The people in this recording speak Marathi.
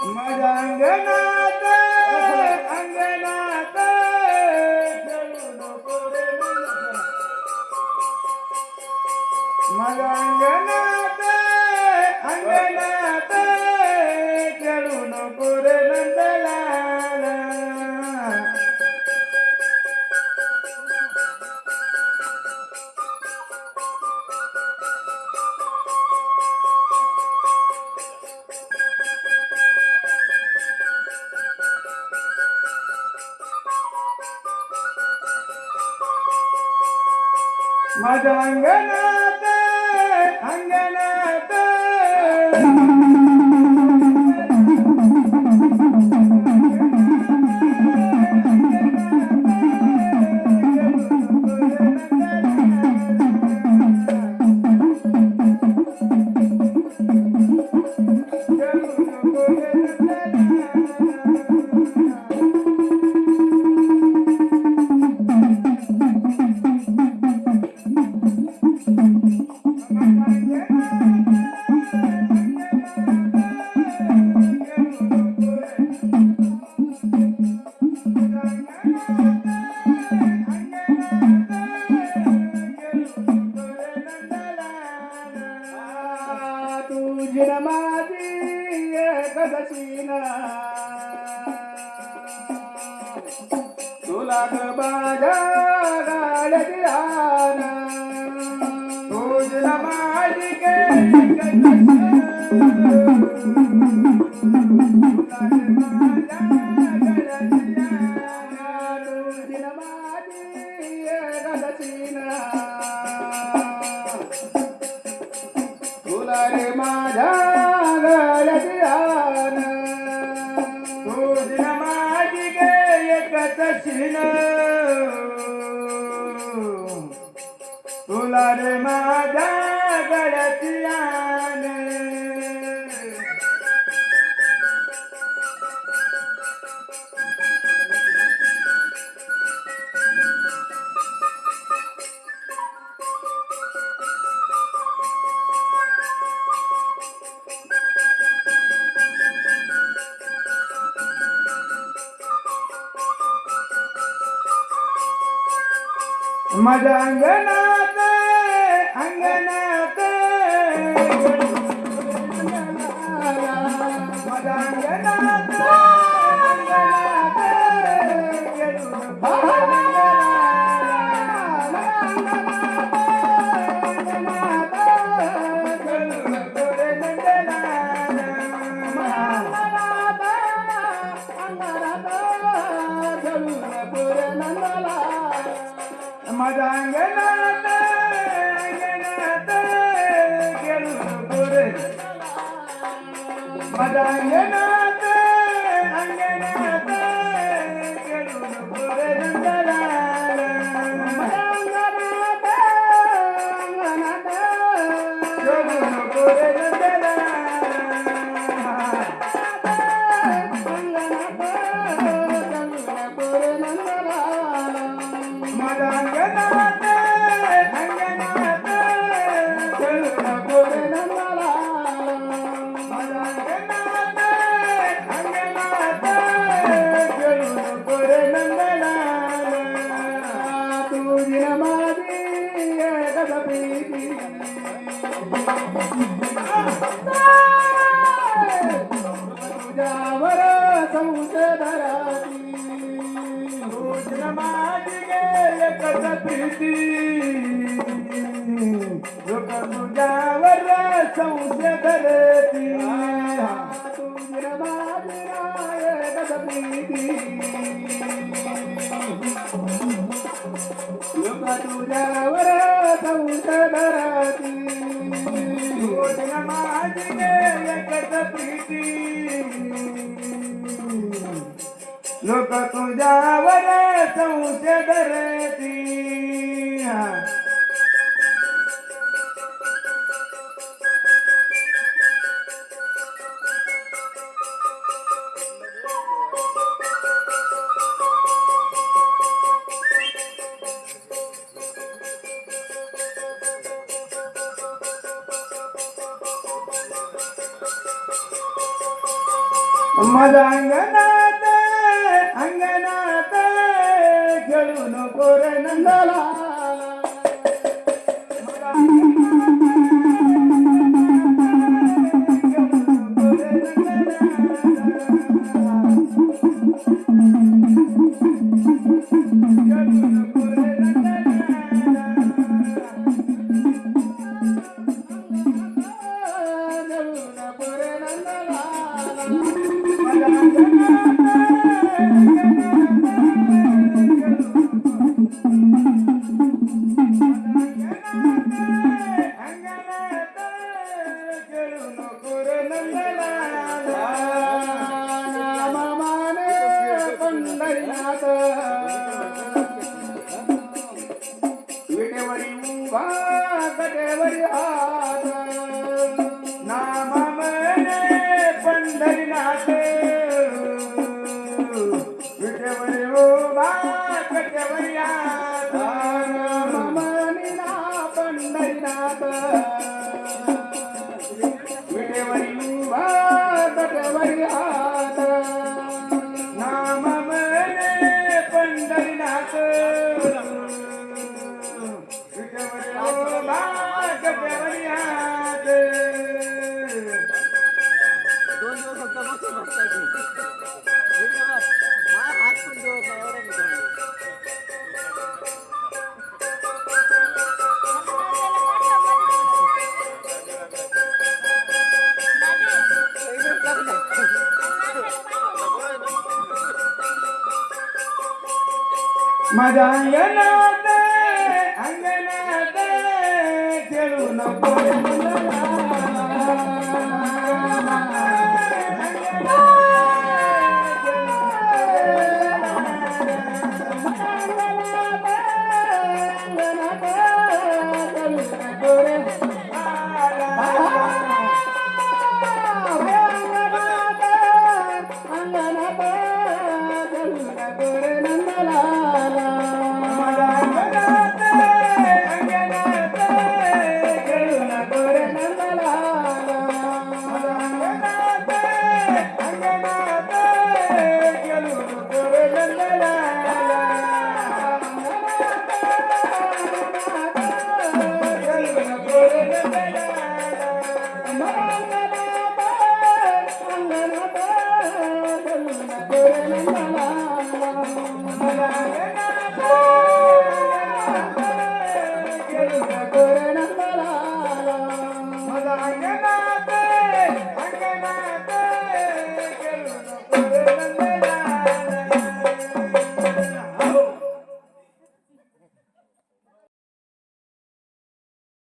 माझ्या अंगणात अंगणात खेळू नको रे नंदलाला. माझ्या अंगणात अंगणात खेळू नको रे नंदलाला. माझ्या अंगणात अंगणात तुझी माझी कदशीना तुला ग माझ्या गाड्यात राहना. तुझी माझी तुला रे माझ्या गळ्यात राहना. तुझी माझी गे एकच शिन तुला रे माझ्या गळ्यात राहना. माझ्या अंगणात अंगणात माझ्या अंगणात माझ्या अंगणात अंगणात खेळू नको रे. माझ्या अंगणात अंगणात खेळू नको रे नंदलाला. माझ्या अंगणात अंगणात खेळू नको रे नंदलाला. माझ्या अंगणात अंगणात खेळू नको रे नंदलाला. माझ्या अंगणात अंगणात खेळू नको रे नंदलाला. तुझी माझी एकच प्रीती तुझ्यावर संशयधराती. तुझी माझी एकच प्रीती लोक तुझ्यावर संशय धरती. तुझी माझी एकच प्रीती लोक तुझ्यावर संशय धरती. तुझी माझी एकच प्रीती लोक तुझ्यावर संशय धरती. माझ्या अंगणात अंगणात खेळू नको रे नंदलाला विटेवरी उभा कटेवरी हात नामा म्हणे पंढरीनाथ विटेवरी उभा कटेवरी हात नामा म्हणे पंढरीनाथ विटेवरी उभा कटेवरी हात नामा म्हणे पंढरीनाथ माझ्या अंगणात अंगणात खेळू नको Thank you.